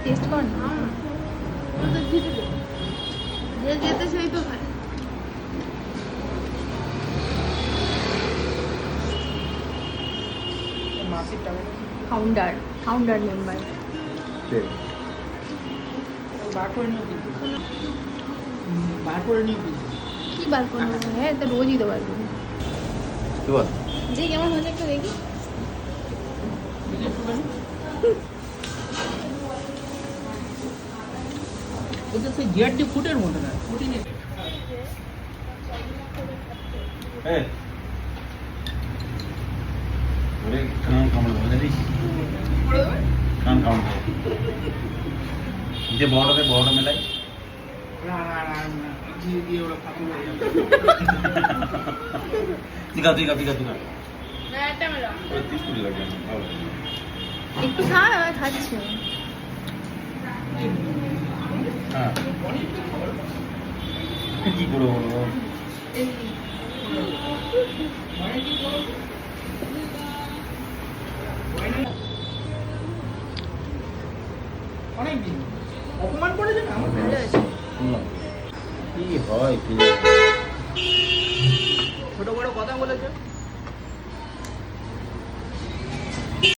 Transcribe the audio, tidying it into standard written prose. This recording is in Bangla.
টেস্ট কর না, যে যেতে সেই তো খায়। ফাউন্ডার মেম্বার কি বার করবো? হ্যাঁ, তো রোজই তো বার করি। যে কেমন হয়েছে একটু দেখি। ওটা সেই জিআরডি ফুটের মতো না, প্রোটিনের। যে বড়টাতে বড়টা মেলাই দিয়ে দিয়ে ওরা ফাঁকি হয়ে যাবে। টিকা টিকা টিকা টিকা একটু খা, আবার খাচ্ছি। হ্যাঁ কি করে বলবো অনেকদিন অপমান করেছে না আমার। ভালো আছে। কি হয় কি ছোট বড় কথা বলেছে।